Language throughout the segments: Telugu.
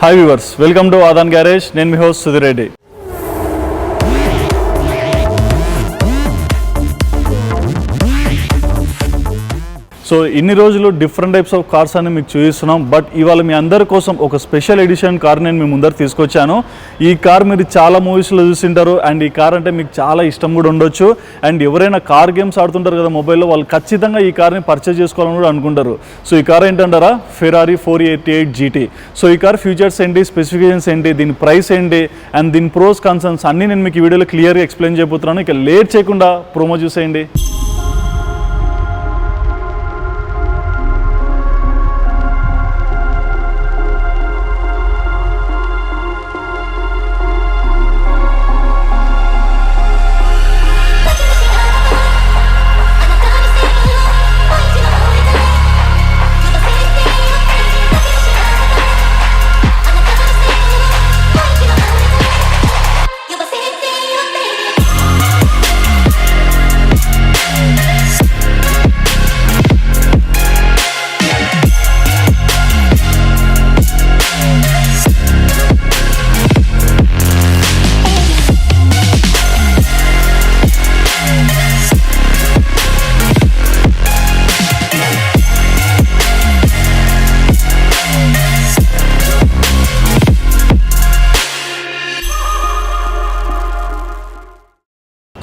Hi viewers, welcome to Aadan garage. నేను మీ హోస్ట్ సుధీర్ రెడ్డి. సో ఇన్ని రోజులు డిఫరెంట్ టైప్స్ ఆఫ్ కార్స్ అని మీకు చూపిస్తున్నాం. బట్ ఇవాళ మీ అందరి కోసం ఒక స్పెషల్ ఎడిషన్ కార్ నేను మీ ముందర తీసుకొచ్చాను. ఈ కార్ మీరు చాలా మూవీస్లో చూసింటారు అండ్ ఈ కార్ అంటే మీకు చాలా ఇష్టం కూడా ఉండొచ్చు. అండ్ ఎవరైనా కార్ గేమ్స్ ఆడుతుంటారు కదా మొబైల్లో, వాళ్ళు ఖచ్చితంగా ఈ కార్ని పర్చేజ్ చేసుకోవాలని కూడా అనుకుంటారు. సో ఈ కార్ ఏంటంటారా, ఫెరారీ 488 GT. సో ఈ కార్ ఫ్యూచర్స్ ఏంటి, స్పెసిఫికేషన్స్ ఏంటి, దీని ప్రైస్ ఏంటి అండ్ దీని ప్రోస్ కన్సర్న్స్ అన్నీ నేను మీకు ఈ వీడియోలో క్లియర్గా ఎక్స్ప్లెయిన్ చేయబోతున్నాను. ఇక లేట్ చేయకుండా ప్రోమో చూసేయండి.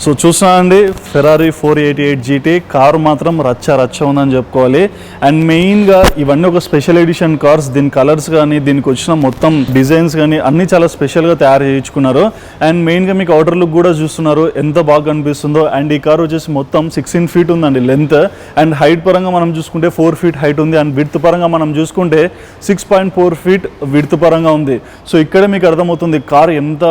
సో చూస్తున్నానండి, ఫెరారీ 488 GT కారు మాత్రం రచ్చ ఉందని చెప్పుకోవాలి. అండ్ మెయిన్గా ఇవన్నీ ఒక స్పెషల్ ఎడిషన్ కార్స్. దీని కలర్స్ కానీ దీనికి వచ్చిన మొత్తం డిజైన్స్ కానీ అన్నీ చాలా స్పెషల్గా తయారు చేయించుకున్నారు. అండ్ మెయిన్గా మీకు అవుటర్ లుక్ కూడా చూస్తున్నారు ఎంత బాగా కనిపిస్తుందో. అండ్ ఈ కార్ వచ్చేసి మొత్తం 16 feet ఉందండి లెంత్. అండ్ హైట్ పరంగా మనం చూసుకుంటే 4 feet హైట్ ఉంది. అండ్ విడ్త్ పరంగా మనం చూసుకుంటే 6.4 feet విడ్త్ పరంగా ఉంది. సో ఇక్కడ మీకు అర్థమవుతుంది కార్ ఎంత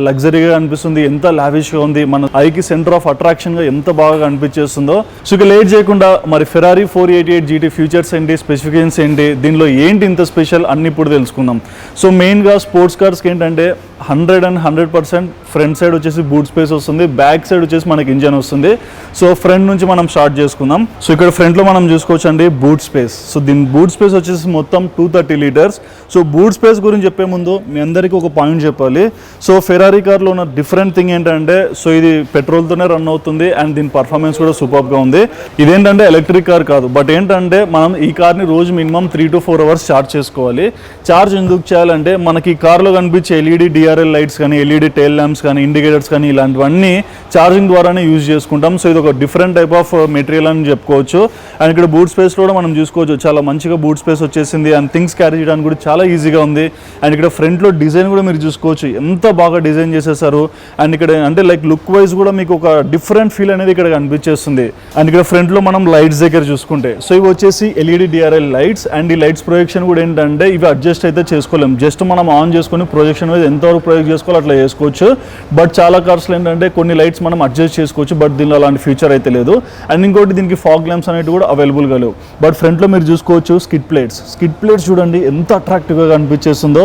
లగ్జరీగా అనిపిస్తుంది, ఎంత లావిష్గా ఉంది, మన ఐకి సెంటర్ ఆఫ్ అట్రాక్షన్ గా ఎంత బాగా కనిపించేస్తుందో. సో ఇక లేట్ చేయకుండా మరి ఫెరారీ 488 GT ఫ్యూచర్స్ ఏంటి, స్పెసిఫికేషన్స్ ఏంటి, దీనిలో ఏంటి ఇంత స్పెషల్ అన్ని ఇప్పుడు తెలుసుకుందాం. సో మెయిన్గా స్పోర్ట్స్ కార్స్కి ఏంటంటే 100% ఫ్రంట్ సైడ్ వచ్చేసి బూట్ స్పేస్ వస్తుంది, బ్యాక్ సైడ్ వచ్చేసి మనకి ఇంజన్ వస్తుంది. సో ఫ్రంట్ నుంచి మనం స్టార్ట్ చేసుకుందాం. సో ఇక్కడ ఫ్రంట్లో మనం చూసుకోవచ్చు అండి బూట్ స్పేస్. సో దీని బూట్ స్పేస్ వచ్చేసి మొత్తం 230 liters. సో బూట్ స్పేస్ గురించి చెప్పే ముందు మీ అందరికీ ఒక పాయింట్ చెప్పాలి. సో ఫెరారీ కార్లో ఉన్న డిఫరెంట్ థింగ్ ఏంటంటే, సో ఇది పెట్రోల్తోనే రన్ అవుతుంది అండ్ దీని పర్ఫార్మెన్స్ కూడా సూపర్గా ఉంది. ఇదేంటంటే ఎలక్ట్రిక్ కార్ కాదు, బట్ ఏంటంటే మనం ఈ కార్ని రోజు మినిమం 3 to 4 hours ఛార్జ్ చేసుకోవాలి. ఛార్జ్ ఎందుకు చేయాలంటే మనకి ఈ కార్లో కనిపించే LED DRL లైట్స్ కానీ, LED టైల్ ల్యాంప్స్ కానీ, ఇండికేటర్స్ కానీ ఇలాంటివన్నీ ఛార్జింగ్ ద్వారానే యూజ్ చేసుకుంటాం. సో ఇది ఒక డిఫరెంట్ టైప్ ఆఫ్ మెటీరియల్ అని చెప్పుకోవచ్చు. అండ్ ఇక్కడ బూట్ స్పేస్ కూడా మనం చూసుకోవచ్చు, చాలా మంచిగా బూట్ స్పేస్ వచ్చేసింది. అండ్ థింగ్స్ క్యారీ చేయడానికి కూడా చాలా ఈజీగా ఉంది. అండ్ ఇక్కడ ఫ్రంట్లో డిజైన్ కూడా మీరు చూసుకోవచ్చు ఎంత బాగా డిజైన్ చేసేసారు. అండ్ ఇక్కడ అంటే లైక్ లుక్ వైజ్ కూడా మీకు ఒక డిఫరెంట్ ఫీల్ అనేది ఇక్కడ కనిపించేస్తుంది. అండ్ ఇక్కడ ఫ్రంట్లో మనం లైట్స్ దగ్గర చూసుకుంటే, సో ఇవి వచ్చేసి LED DRL లైట్స్. అండ్ ఈ లైట్స్ ప్రొజెక్షన్ కూడా ఏంటంటే ఇవి అడ్జస్ట్ అయితే చేసుకోలేం, జస్ట్ మనం ఆన్ చేసుకుని ప్రొజెక్షన్ అనేది ఎంతవరకు ప్రొజెక్ట్ చేసుకోవాలి అట్లా చేసుకోవచ్చు. బట్ చాలా కార్స్లో ఏంటంటే కొన్ని లైట్స్ మనం అడ్జస్ట్ చేసుకోవచ్చు, బట్ దీనిలో అలాంటి ఫీచర్ అయితే లేదు. అండ్ ఇంకోటి దీనికి ఫాగ్ ల్యాంప్స్ అనేవి కూడా అవైలబుల్గా లేవు. బట్ ఫ్రంట్లో మీరు చూసుకోవచ్చు స్కిడ్ ప్లేట్స్ చూడండి ఎంత అట్రాక్టివ్గా కనిపించేస్తుందో.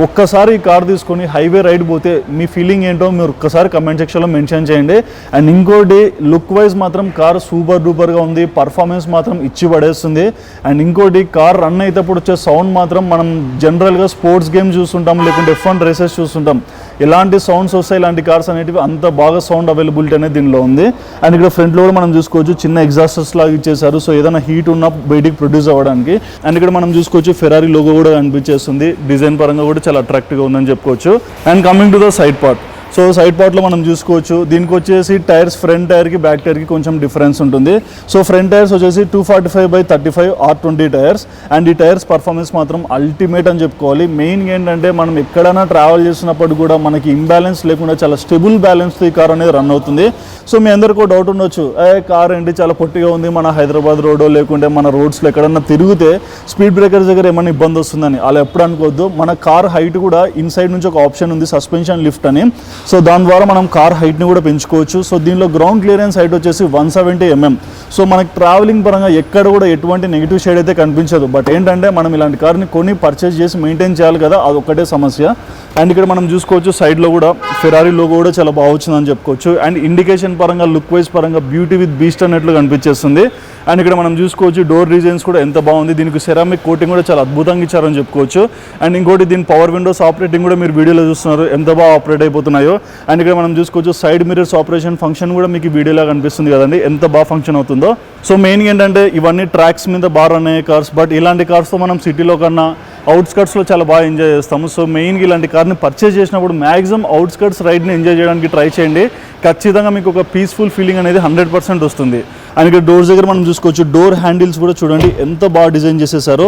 ఒక్కసారి ఈ కార్ తీసుకొని హైవే రైడ్ పోతే మీ ఫీలింగ్ ఏంటో మీరు ఒక్కసారి కమెంట్ సెక్షన్లో మెన్షన్ చేయండి. అండ్ ఇంకోటి లుక్ వైజ్ మాత్రం కార్ సూపర్ డూపర్గా ఉంది, పర్ఫార్మెన్స్ మాత్రం ఇచ్చి పడేస్తుంది. అండ్ ఇంకోటి కార్ రన్ అయితేప్పుడు వచ్చే సౌండ్ మాత్రం మనం జనరల్గా స్పోర్ట్స్ గేమ్ చూస్తుంటాం, లేకుంటే F1 రేసెస్ చూస్తుంటాం, ఎలాంటి సౌండ్స్ వస్తాయి ఇలాంటి కార్స్ అనేటివి అంత బాగా సౌండ్ అవైలబిలిటీ అనేది దీనిలో ఉంది. అండ్ ఇక్కడ ఫ్రంట్లో కూడా మనం చూసుకోవచ్చు చిన్న ఎగ్జాస్టర్స్ లాగా ఇచ్చేసారు, సో ఏదైనా హీట్ ఉన్న బయటికి ప్రొడ్యూస్ అవ్వడానికి. అండ్ ఇక్కడ మనం చూసుకోవచ్చు ఫెరారీ లోగో కూడా కనిపించేస్తుంది, డిజైన్ పరంగా కూడా చాలా అట్రాక్టివ్గా ఉందని చెప్పుకోవచ్చు. And coming to the side part, so side పార్ట్లో మనం చూసుకోవచ్చు దీనికి వచ్చేసి టైర్స్ ఫ్రంట్ టైర్కి బ్యాక్ టైర్కి కొంచెం డిఫరెన్స్ ఉంటుంది. సో ఫ్రంట్ టైర్స్ వచ్చేసి 245/35 R20 టైర్స్. అండ్ ఈ టైర్స్ పర్ఫార్మెన్స్ మాత్రం అల్టిమేట్ అని చెప్పుకోవాలి. మెయిన్గా ఏంటంటే మనం ఎక్కడైనా ట్రావెల్ చేసినప్పుడు కూడా మనకి ఇంబ్యాలెన్స్ లేకుండా చాలా స్టెబుల్ బ్యాలెన్స్తో ఈ కార్ అనేది రన్ అవుతుంది. సో మీ అందరికీ డౌట్ ఉండొచ్చు, కార్ ఏంటి చాలా పొట్టిగా ఉంది, మన హైదరాబాద్ రోడ్డు లేకుంటే మన రోడ్స్లో ఎక్కడన్నా తిరిగితే స్పీడ్ బ్రేకర్స్ దగ్గర ఏమైనా ఇబ్బంది వస్తుందని అలా ఎప్పుడు అనుకోవద్దు. మన కార్ హైట్ కూడా ఇన్సైడ్ నుంచి ఒక ఆప్షన్ ఉంది, సస్పెన్షన్ లిఫ్ట్ అని. సో దాని ద్వారా మనం కార్ హైట్ని కూడా పెంచుకోవచ్చు. సో దీనిలో గ్రౌండ్ క్లియరెన్స్ హైట్ వచ్చేసి 170 mm. సో మనకి ట్రావెలింగ్ పరంగా ఎక్కడ కూడా ఎటువంటి నెగిటివ్ షేడ్ అయితే కనిపించదు. బట్ ఏంటంటే మనం ఇలాంటి కార్ని కొని పర్చేస్ చేసి మెయింటైన్ చేయాలి కదా, అది ఒక్కటే సమస్య. అండ్ ఇక్కడ మనం చూసుకోవచ్చు సైడ్లో కూడా ఫెరారీ లోగో కూడా చాలా బాగా వచ్చిందని చెప్పుకోవచ్చు. అండ్ ఇండికేషన్ పరంగా లుక్ వైజ్ పరంగా బ్యూటీ విత్ బీస్ట్ అన్నట్లు కనిపించేస్తుంది. అండ్ ఇక్కడ మనం చూసుకోవచ్చు డోర్ డిజైన్స్ కూడా ఎంత బాగుంది, దీనికి సెరామిక్ కోటింగ్ కూడా చాలా అద్భుతంగా ఇచ్చారని చెప్పుకోవచ్చు. అండ్ ఇంకోటి దీని పవర్ విండోస్ ఆపరేటింగ్ కూడా మీరు వీడియోలో చూస్తున్నారు ఎంత బాగా ఆపరేట్ అయిపోతున్నాయో. అండ్ ఇక్కడ మనం చూసుకోవచ్చు సైడ్ మిరర్స్ ఆపరేషన్ ఫంక్షన్ కూడా మీకు వీడియోలో కనిపిస్తుంది కదండి, ఎంత బాగా ఫంక్షన్ అవుతుందో. సో మెయిన్గా ఏంటంటే ఇవన్నీ ట్రాక్స్ మీద బాగా రన్ అయ్యే కార్స్, బట్ ఇలాంటి కార్స్తో మనం సిటీలో కన్నా అవుట్స్కట్స్లో చాలా బాగా ఎంజాయ్ చేస్తాము. సో మెయిన్గా ఇలాంటి కార్ని పర్చేస్ చేసినప్పుడు మ్యాక్సిమం అవుట్స్కట్స్ రైడ్ని ఎంజాయ్ చేయడానికి ట్రై చేయండి. ఖచ్చితంగా మీకు ఒక పీస్ఫుల్ ఫీలింగ్ అనేది 100% వస్తుంది. అండ్ ఇక్కడ డోర్స్ దగ్గర మనం చూసుకోవచ్చు డోర్ హ్యాండిల్స్ కూడా చూడండి ఎంత బాగా డిజైన్ చేసేసారు.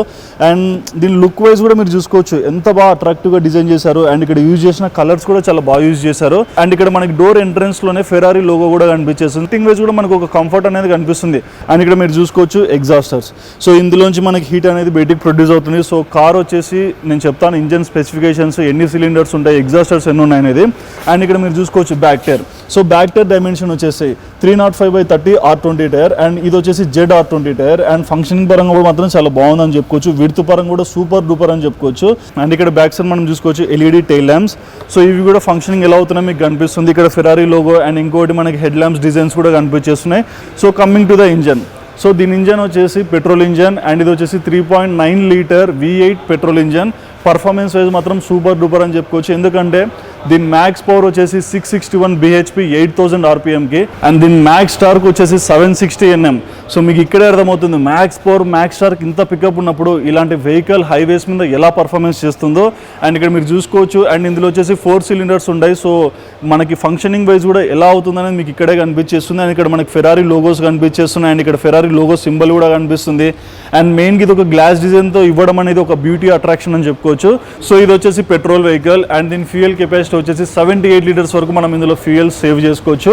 అండ్ దీని లుక్ వైజ్ కూడా మీరు చూసుకోవచ్చు ఎంత బాగా అట్రాక్టివ్గా డిజైన్ చేశారు. అండ్ ఇక్కడ యూజ్ చేసిన కలర్స్ కూడా చాలా బాగా యూజ్ చేశారు. అండ్ ఇక్కడ మనకి డోర్ ఎంట్రన్స్లోనే ఫెరారీ లోగో కూడా కనిపించేస్తుంది. థింగ్ వైజ్ కూడా మనకు ఒక కంఫర్ట్ అనేది కనిపిస్తుంది. అండ్ ఇక్కడ మీరు చూసుకోవచ్చు ఎగ్జాస్టర్స్. సో ఇందులోంచి మనకి హీట్ అనేది బయటికి ప్రొడ్యూస్ అవుతుంది. సో కార్ వచ్చేసి నేను చెప్తాను ఇంజన్ స్పెసిఫికేషన్స్, ఎన్ని సిలిండర్స్ ఉంటాయి, ఎగ్జాస్టర్స్ ఎన్ని ఉన్నాయి అనేది. అండ్ ఇక్కడ మీరు చూసుకోవచ్చు back tyre. So back tyre dimension వచ్చేసి 305/30 R20 టైర్. అండ్ ఇది వచ్చేసి Z R20 tyre. And functioning పరంగా కూడా మాత్రం చాలా బాగుందని చెప్పుకోవచ్చు. విడ్త్ పరంగా కూడా సూపర్ డూపర్ అని చెప్పుకోవచ్చు. అండ్ ఇక్కడ బ్యాక్ సైడ్ మనం చూసుకోవచ్చు LED టైల్ ల్యాంప్స్. సో ఇవి కూడా ఫంక్షనింగ్ ఎలా అవుతున్నాయి మీకు కనిపిస్తుంది. ఇక్కడ ఫెరారీ లోగో అండ్ ఇంకోటి మనకి హెడ్ ల్యాంప్స్ డిజైన్స్ కూడా కనిపించేస్తున్నాయి. So coming to the engine. So దీని ఇంజన్ వచ్చేసి పెట్రోల్ ఇంజన్. అండ్ ఇది వచ్చేసి 3.9 litre V8 petrol engine. Performance wise మాత్రం సూపర్ డూపర్ అని చెప్పుకోవచ్చు. ఎందుకంటే దీని మ్యాక్స్ పవర్ వచ్చేసి 661 bhp 8000 rpmకి. అండ్ దీని మ్యాక్స్ టార్క్ వచ్చేసి 760 Nm. సో మీకు ఇక్కడే అర్థమవుతుంది మ్యాక్స్ పవర్ మ్యాక్స్ టార్క్ ఇంత పికప్ ఉన్నప్పుడు ఇలాంటి వెహికల్ హైవేస్ మీద ఎలా పర్ఫార్మెన్స్ చేస్తుందో. అండ్ ఇక్కడ మీరు చూసుకోవచ్చు. అండ్ ఇందులో వచ్చేసి 4 సిలిండర్స్ ఉన్నాయి. సో మనకి ఫంక్షనింగ్ వైజ్ కూడా ఎలా అవుతుందనేది మీకు ఇక్కడే కనిపించేస్తుంది. అండ్ ఇక్కడ మనకి ఫెరారీ లోగోస్ కనిపించేస్తున్నాయి. అండ్ ఇక్కడ ఫెరారీ లోగో సింబల్ కూడా కనిపిస్తుంది. అండ్ మెయిన్గా ఇది ఒక గ్లాస్ డిజైన్తో ఇవ్వడం అనేది ఒక బ్యూటీ అట్రాక్షన్ అని చెప్పుకోవచ్చు. సో ఇది వచ్చేసి పెట్రోల్ వెహికల్. అండ్ దీని ఫ్యూయల్ కెపాసిటీ వచ్చేసి 78 లీటర్స్ వరకు మనం ఇందులో ఫ్యూయల్ సేవ్ చేసుకోవచ్చు.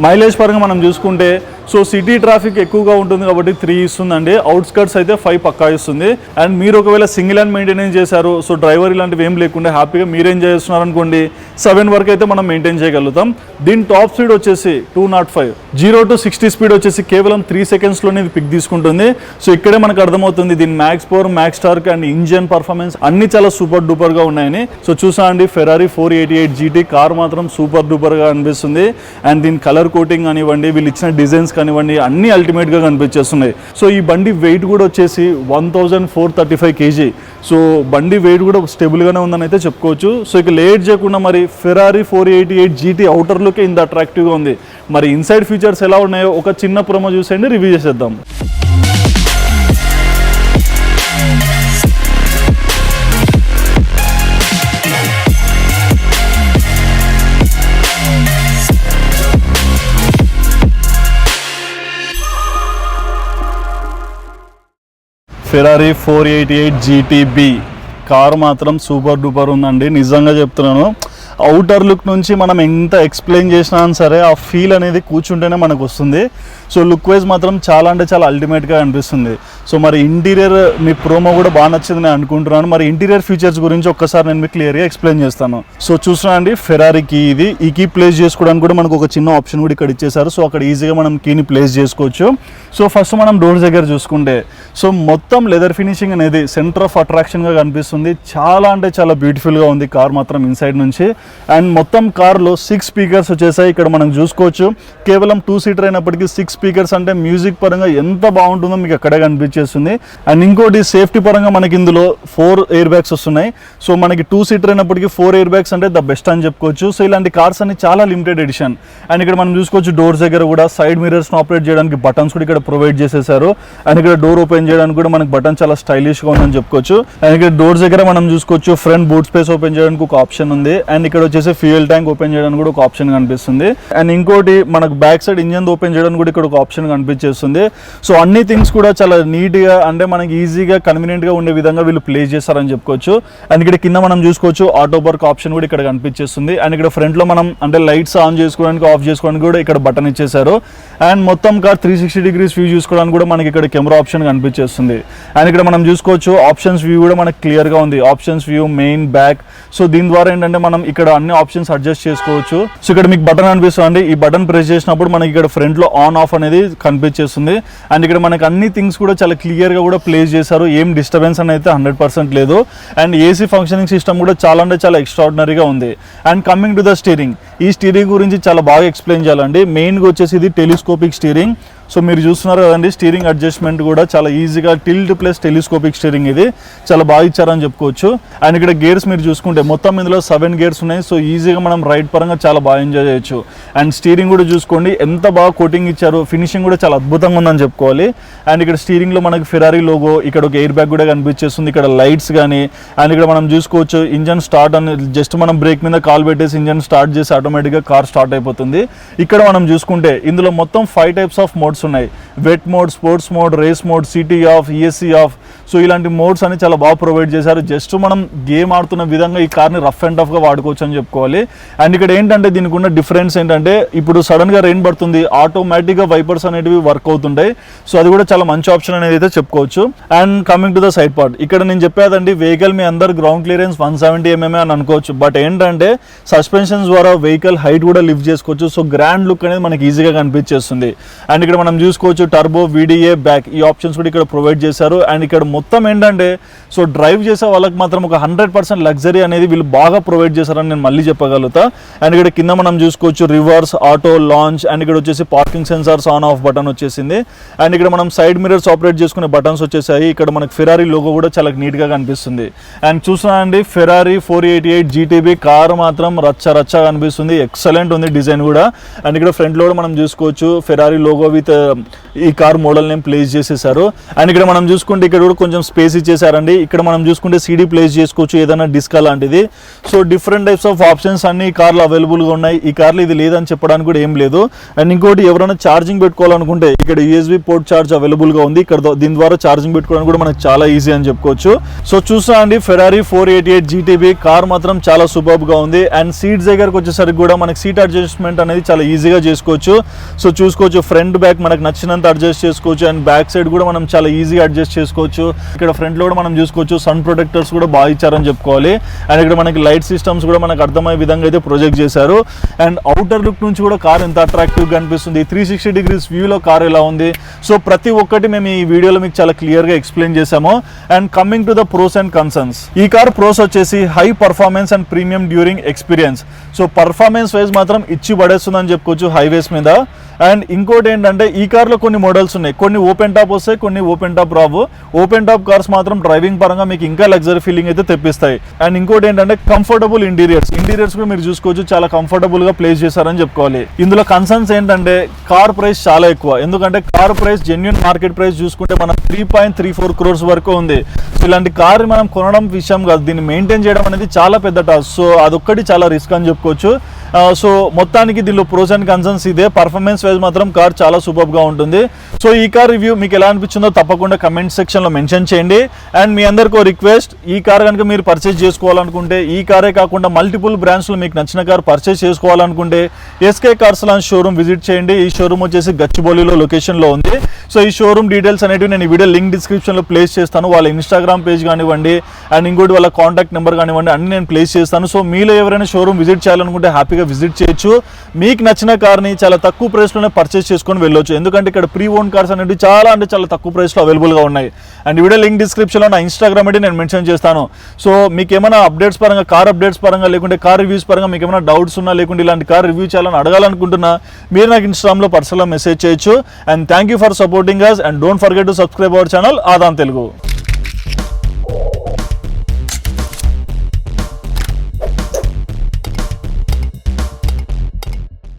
మైలేజ్ పరంగా మనం చూసుకుంటే సో సిటీ ట్రాఫిక్ ఎక్కువగా ఉంటుంది కాబట్టి 3 ఇస్తుందండి. అవుట్స్కట్స్ అయితే 5 పక్కా ఇస్తుంది. అండ్ మీరు ఒకవేళ సింగిల్ హ్యాండ్ మెయింటెనెన్స్ చేశారు, సో డ్రైవర్ ఇలాంటివి ఏం లేకుండా హ్యాపీగా మీరు ఎంజాయ్ చేస్తున్నారు అనుకోండి 7 వరకు అయితే మనం మెయింటైన్ చేయగలుగుతాం. దీని టాప్ స్పీడ్ వచ్చేసి 205. 0 to 60 స్పీడ్ వచ్చేసి కేవలం 3 సెకండ్స్లోనే ఇది పిక్ తీసుకుంటుంది. సో ఇక్కడే మనకు అర్థమవుతుంది దీని max power max torque and engine performance అన్ని చాలా సూపర్ డూపర్గా ఉన్నాయని. సో చూసా అండి ఫెరారీ 488 GT కార్ మాత్రం సూపర్ డూపర్గా అనిపిస్తుంది. అండ్ దీని కలర్ కోటింగ్ కానివ్వండి, వీళ్ళు ఇచ్చిన డిజైన్స్ కానివ్వండి అన్ని అల్టిమేట్గా కనిపించేస్తున్నాయి. సో ఈ బండి వెయిట్ కూడా వచ్చేసి 1435 kg. సో బండి వెయిట్ కూడా స్టేబుల్గానే ఉందని అయితే చెప్పుకోవచ్చు. సో ఇక లేట్ చేయకుండా మరి ఫెరారీ 488 GT అవుటర్ లుక్ ఇంత అట్రాక్టివ్గా ఉంది. మరి ఇన్సైడ్ ఫీచర్స్ ఎలా ఉన్నాయో ఒక చిన్న ప్రోమో చూసేయండి, రివ్యూ చేసేద్దాం. ఫెరారీ 488 GTB కార్ మాత్రం సూపర్ డూపర్ ఉందండి, నిజంగా చెప్తున్నాను. అవుటర్ లుక్ నుంచి మనం ఎంత ఎక్స్ప్లెయిన్ చేసినా సరే ఆ ఫీల్ అనేది కూర్చుంటేనే మనకు వస్తుంది. సో లుక్ వైజ్ మాత్రం చాలా అంటే చాలా అల్టిమేట్గా అనిపిస్తుంది. సో మరి ఇంటీరియర్ మీ ప్రోమో కూడా బాగా నచ్చింది నేను అనుకుంటున్నాను. మరి ఇంటీరియర్ ఫీచర్స్ గురించి ఒక్కసారి నేను మీకు క్లియర్గా ఎక్స్ప్లెయిన్ చేస్తాను. సో చూసినా అండి ఫెరారీకి ఈ కీ ప్లేస్ చేసుకోవడానికి కూడా మనకు ఒక చిన్న ఆప్షన్ కూడా ఇక్కడ ఇచ్చేసారు. సో అక్కడ ఈజీగా మనం కీని ప్లేస్ చేసుకోవచ్చు. సో ఫస్ట్ మనం డోర్స్ దగ్గర చూసుకుంటే సో మొత్తం లెదర్ ఫినిషింగ్ అనేది సెంటర్ ఆఫ్ అట్రాక్షన్గా కనిపిస్తుంది. చాలా అంటే చాలా బ్యూటిఫుల్గా ఉంది కార్ మాత్రం ఇన్సైడ్ నుంచి. అండ్ మొత్తం కార్లో 6 స్పీకర్స్ వచ్చేసాయి. ఇక్కడ మనం చూసుకోవచ్చు కేవలం 2 సీటర్ అయినప్పటికీ 6 స్పీకర్స్ అంటే మ్యూజిక్ పరంగా ఎంత బాగుంటుందో మీకు అక్కడే కనిపించేస్తుంది. అండ్ ఇంకోటి సేఫ్టీ పరంగా మనకి ఇందులో 4 ఎయిర్ బ్యాగ్స్ వస్తున్నాయి. సో మనకి 2 సీటర్ అయినప్పటికీ 4 ఎయిర్ బ్యాగ్స్ అంటే ద బెస్ట్ అని చెప్పుకోవచ్చు. సో ఇలాంటి కార్స్ అన్ని చాలా లిమిటెడ్ ఎడిషన్. అండ్ ఇక్కడ మనం చూసుకోవచ్చు డోర్స్ దగ్గర కూడా సైడ్ మిరర్స్ని ఆపరేట్ చేయడానికి బటన్స్ కూడా ఇక్కడ ప్రొవైడ్ చేసేసారు. అండ్ ఇక్కడ డోర్ ఓపెన్ చేయడానికి కూడా మనకి బటన్ చాలా స్టైలిష్గా ఉందని చెప్పుకోవచ్చు. అండ్ ఇక్కడ డోర్స్ దగ్గర మనం చూసుకోవచ్చు ఫ్రంట్ బూట్ స్పేస్ ఓపెన్ చేయడానికి ఒక ఆప్షన్ ఉంది. అండ్ ఇక్కడ వచ్చేసి ఫ్యూయల్ ట్యాంక్ ఓపెన్ చేయడానికి కూడా ఒక ఆప్షన్ కనిపిస్తుంది. అండ్ ఇంకోటి మనకు బ్యాక్ సైడ్ ఇంజన్ ఓపెన్ చేయడానికి కూడా ఇక్కడ ఒక ఆప్షన్ కనిపించేస్తుంది. సో అన్ని థింగ్స్ కూడా చాలా నీట్గా అంటే మనకి ఈజీగా కన్వీనియంట్గా ఉండే విధంగా వీళ్ళు ప్లేస్ చేస్తారని చెప్పుకోవచ్చు. అండ్ ఇక్కడ కింద మనం చూసుకోవచ్చు ఆటో వర్క్ ఆప్షన్ కూడా ఇక్కడ కనిపించేస్తుంది. అండ్ ఇక్కడ ఫ్రంట్లో మనం అంటే లైట్స్ ఆన్ చేసుకోవడానికి ఆఫ్ చేసుకోవడానికి కూడా ఇక్కడ బటన్ ఇచ్చేసారు. అండ్ మొత్తం కార్ 360 degrees వ్యూ చూసుకోవడానికి కూడా మనకి ఇక్కడ కెమెరా ఆప్షన్ కనిపించేస్తుంది. అండ్ ఇక్కడ మనం చూసుకోవచ్చు ఆప్షన్స్ వ్యూ కూడా మనకి క్లియర్గా ఉంది. Options view main back. So దీని ద్వారా ఏంటంటే మనం ఇక్కడ ఇక్కడ అన్ని ఆప్షన్స్ అడ్జస్ట్ చేసుకోవచ్చు. సో ఇక్కడ మీకు బటన్ కనిపిస్తుంది, ఈ బటన్ ప్రెస్ చేసినప్పుడు మనకి ఇక్కడ ఫ్రంట్ లో ఆన్ ఆఫ్ అనేది కనిపించేస్తుంది. అండ్ ఇక్కడ మనకి అన్ని థింగ్స్ కూడా చాలా క్లియర్ గా కూడా ప్లేస్ చేశారు, ఏం డిస్టర్బెన్స్ అని అయితే 100% లేదు. అండ్ ఏసీ ఫంక్షనింగ్ సిస్టమ్ కూడా చాలా అంటే చాలా ఎక్స్ట్రాడినరీగా ఉంది. And coming to the steering, ఈ స్టీరింగ్ గురించి చాలా బాగా ఎక్స్ప్లెయిన్ చేయాలండి. మెయిన్గా వచ్చేసి ఇది టెలిస్కోపిక్ స్టీరింగ్. సో మీరు చూస్తున్నారు కదండి, స్టీరింగ్ అడ్జస్ట్మెంట్ కూడా చాలా ఈజీగా టిల్ట్ ప్లస్ టెలిస్కోపిక్ స్టీరింగ్, ఇది చాలా బాగా ఇచ్చారని చెప్పుకోవచ్చు. అండ్ ఇక్కడ గేర్స్ మీరు చూసుకుంటే మొత్తం ఇందులో 7 గేర్స్ ఉన్నాయి. సో ఈజీగా మనం రైడ్ పరంగా చాలా బాగా ఎంజాయ్ చేయొచ్చు. అండ్ స్టీరింగ్ కూడా చూసుకోండి ఎంత బాగా కోటింగ్ ఇచ్చారు, ఫినిషింగ్ కూడా చాలా అద్భుతంగా ఉందని చెప్పుకోవాలి. అండ్ ఇక్కడ స్టీరింగ్లో మనకి ఫెరారీ లోగో, ఇక్కడ ఒక ఎయిర్ బ్యాగ్ కూడా కనిపించేస్తుంది, ఇక్కడ లైట్స్ కానీ. అండ్ ఇక్కడ మనం చూసుకోవచ్చు ఇంజన్ స్టార్ట్ అని, జస్ట్ మనం బ్రేక్ మీద కాల్ పెట్టేసి ఇంజన్ స్టార్ట్ చేసి ఆటోమేటిక్గా కార్ స్టార్ట్ అయిపోతుంది. ఇక్కడ మనం చూసుకుంటే ఇందులో మొత్తం 5 టైప్స్ ఆఫ్ మోడ్స్ ఉన్నాయి. Wet mode, sports mode, race mode, city off, ESC off. So ఇలాంటి మోడ్స్ అని చాలా బాగా ప్రొవైడ్ చేశారు. జస్ట్ మనం గేమ్ ఆడుతున్న విధంగా ఈ కార్ని రఫ్ అండ్ టఫ్గా వాడుకోవచ్చు అని చెప్పుకోవాలి. అండ్ ఇక్కడ ఏంటంటే దీనికి ఉన్న డిఫరెన్స్ ఏంటంటే ఇప్పుడు సడన్గా రెయిన్ పడుతుంది, ఆటోమేటిక్గా వైపర్స్ అనేటివి వర్క్ అవుతుంటాయి. సో అది కూడా చాలా మంచి ఆప్షన్ అనేది అయితే చెప్పుకోవచ్చు. And coming to the side part, ఇక్కడ నేను చెప్పేదండి వెహికల్ మీ అందరు గ్రౌండ్ క్లియరెన్స్ 170 mm అని అనుకోవచ్చు. బట్ ఏంటంటే సస్పెన్షన్స్ ద్వారా వెహికల్ హైట్ కూడా లిఫ్ట్ చేసుకోవచ్చు. సో గ్రాండ్ లుక్ అనేది మనకి ఈజీగా కనిపించేస్తుంది. అండ్ ఇక్కడ మనం చూసుకోవచ్చు టర్బో, వీడిఏ, బ్యాక్, ఈ ఆప్షన్స్ కూడా ఇక్కడ ప్రొవైడ్ చేశారు. అండ్ ఇక్కడ మొత్తం ఏంటంటే సో డ్రైవ్ చేసే వాళ్ళకి మాత్రం ఒక 100% లగ్జరీ అనేది వీళ్ళు బాగా ప్రొవైడ్ చేశారని నేను మళ్ళీ చెప్పగలుగుతా. అండ్ ఇక్కడ కింద మనం చూసుకోవచ్చు రివర్స్, ఆటో, లాంచ్. అండ్ ఇక్కడ వచ్చేసి parking sensors on off button వచ్చేసింది. అండ్ ఇక్కడ మనం సైడ్ మిరర్స్ ఆపరేట్ చేసుకునే బటన్స్ వచ్చేసాయి. ఇక్కడ మనకి ఫెరారీ లోగో కూడా చాలా నీట్గా కనిపిస్తుంది. అండ్ చూస్తున్నానండి ఫెరారీ 488 GTB కార్ మాత్రం రచ్చ రచ్చగా కనిపిస్తుంది, ఎక్సలెంట్ ఉంది డిజైన్ కూడా. అండ్ ఇక్కడ ఫ్రంట్లో కూడా మనం చూసుకోవచ్చు ఫెరారీ లోగో విత్ ఈ కార్ మోడల్ నేమ్ ప్లేస్ చేసేసారు. అండ్ ఇక్కడ మనం చూసుకుంటే ఇక్కడ కూడా కొంచెం స్పేస్ ఇచ్చేసారండి. ఇక్కడ మనం చూసుకుంటే CD ప్లేస్ చేసుకోవచ్చు, ఏదైనా డిస్క్ లాంటిది. So different types of options అన్ని ఈ కార్లు అవైలబుల్గా ఉన్నాయి. ఈ కార్లు ఇది లేదని చెప్పడానికి కూడా ఏం లేదు. అండ్ ఇంకోటి ఎవరైనా ఛార్జింగ్ పెట్టుకోవాలనుకుంటే ఇక్కడ USB పోర్ట్ ఛార్జ్ అవైలబుల్గా ఉంది. ఇక్కడ దీని ద్వారా ఛార్జింగ్ పెట్టుకోవడానికి కూడా మనకు చాలా ఈజీ అని చెప్పుకోవచ్చు. సో చూసా అండి ఫెరారీ 488 GTB కార్ మాత్రం చాలా సూపర్గా ఉంది. అండ్ సీట్స్ దగ్గరకు వచ్చేసరికి కూడా మనకి సీట్ అడ్జస్ట్మెంట్ అనేది చాలా ఈజీగా చేసుకోవచ్చు. సో చూసుకోవచ్చు ఫ్రంట్ బ్యాక్ మనకు నచ్చినంత అడ్జస్ట్ చేసుకోవచ్చు. అండ్ బ్యాక్ సైడ్ కూడా మనం చాలా ఈజీగా అడ్జస్ట్ చేసుకోవచ్చు. ఇక్కడ ఫ్రంట్లో కూడా మనం చూసుకోవచ్చు సన్ ప్రొటెక్టర్స్ కూడా బాగా ఇచ్చారని చెప్పుకోవాలి. అండ్ ఇక్కడ మనకి లైట్ సిస్టమ్స్ కూడా మనకు అర్థమయ్యే విధంగా అయితే ప్రొజెక్ట్ చేశారు. అండ్ అవుటర్ లుక్ నుంచి కూడా కార్ ఎంత అట్రాక్టివ్గా కనిపిస్తుంది, 360 degrees వ్యూలో కార్ ఎలా ఉంది. సో ప్రతి ఒక్కటి మేము ఈ వీడియోలో మీకు చాలా క్లియర్గా ఎక్స్ప్లెయిన్ చేసాము. And coming to the pros and concerns, ఈ కార్ ప్రోస్ వచ్చేసి high performance and premium driving experience. So performance wise మాత్రం ఇచ్చి పడేస్తుందని చెప్పుకోవచ్చు హైవేస్ మీద. అండ్ ఇంకోటి ఏంటంటే ఈ కార్లో కొన్ని మోడల్స్ ఉన్నాయి, కొన్ని ఓపెన్ టాప్ వస్తాయి, కొన్ని ఓపెన్ టాప్ రావు. ఓపెన్ టాప్ కార్స్ మాత్రం డ్రైవింగ్ పరంగా మీకు ఇంకా లగ్జరీ ఫీలింగ్ అయితే తెప్పిస్తాయి. అండ్ ఇంకోటి ఏంటంటే కంఫర్టబుల్ ఇంటీరియర్స్ కూడా మీరు చూసుకోవచ్చు, చాలా కంఫర్టబుల్ గా ప్లేస్ చేశారని చెప్పుకోవాలి. ఇందులో కన్సర్న్స్ ఏంటంటే కార్ ప్రైస్ చాలా ఎక్కువ, ఎందుకంటే car price genuine market price చూసుకుంటే మనం 3.34 crores వరకు ఉంది. సో ఇలాంటి కార్ మనం కొనడం విషయం కాదు, దీన్ని మెయింటైన్ చేయడం అనేది చాలా పెద్ద టాస్క్. సో అదొక్కటి చాలా రిస్క్ అని చెప్పుకోవచ్చు. సో మొత్తానికి దీనిలో ప్రోస్ అండ్ కన్సర్న్స్ ఇదే. పర్ఫార్మెన్స్ వైజ్ మాత్రం కార్ చాలా సూపర్గా ఉంటుంది. సో ఈ కార్ రివ్యూ మీకు ఎలా అనిపించిందో తప్పకుండా కమెంట్ సెక్షన్లో మెన్షన్ చేయండి. అండ్ మీ అందరికీ రిక్వెస్ట్, ఈ కార్ కనుక మీరు పర్చేస్ చేసుకోవాలనుకుంటే ఈ కారే కాకుండా మల్టిపుల్ బ్రాండ్స్లో మీకు నచ్చిన కార్ పర్చేస్ చేసుకోవాలనుకుంటే SK cars launch showroom visit చేయండి. ఈ షోరూమ్ వచ్చేసి గచ్చిబౌలిలో లొకేషన్లో ఉంది. సో ఈ షోరూమ్ డీటెయిల్స్ అనేవి నేను ఈ వీడియో లింక్ డిస్క్రిప్షన్లో ప్లేస్ చేస్తాను. వాళ్ళ ఇన్స్టాగ్రామ్ పేజ్ కానివ్వండి, అండ్ ఇంకోటి వాళ్ళ కాంటాక్ట్ నెంబర్ కానివ్వండి, అన్ని నేను ప్లేస్ చేస్తాను. సో మీలో ఎవరైనా షోరూమ్ విజిట్ చేయాలనుకుంటే హ్యాపీగా విజిట్ చేయొచ్చు. మీకు నచ్చిన కార్ని చాలా తక్కువ ప్రైస్లోనే పర్చేస్ చేసుకొని వెళ్ళొచ్చు, ఎందుకంటే ఇక్కడ ప్రీ ఓన్ కార్స్ అనేవి చాలా అంటే చాలా తక్కువ ప్రైస్లో అవైలబుల్గా ఉన్నాయి. అండ్ వీడియో లింక్ డిస్క్రిప్షన్లో నా ఇన్స్టాగ్రామ్ ఐడి నేను మెన్షన్ చేస్తాను. సో మీకు ఏమైనా అప్డేట్స్ పరంగా, కార్ అప్డేట్స్ పరంగా, లేకుంటే కార్ రివ్యూస్ పరంగా మీకు ఏమైనా డౌట్స్ ఉన్నా, లేకుంటే ఇలాంటి కార్ రివ్యూ చేయాలని అడగాలనుకుంటున్నా, మీరు నాకు ఇన్స్టాగ్రామ్లో పర్సనల్గా మెసేజ్ చేయొచ్చు. And thank you for supporting us, and don't forget to subscribe our channel Aadan Telugu.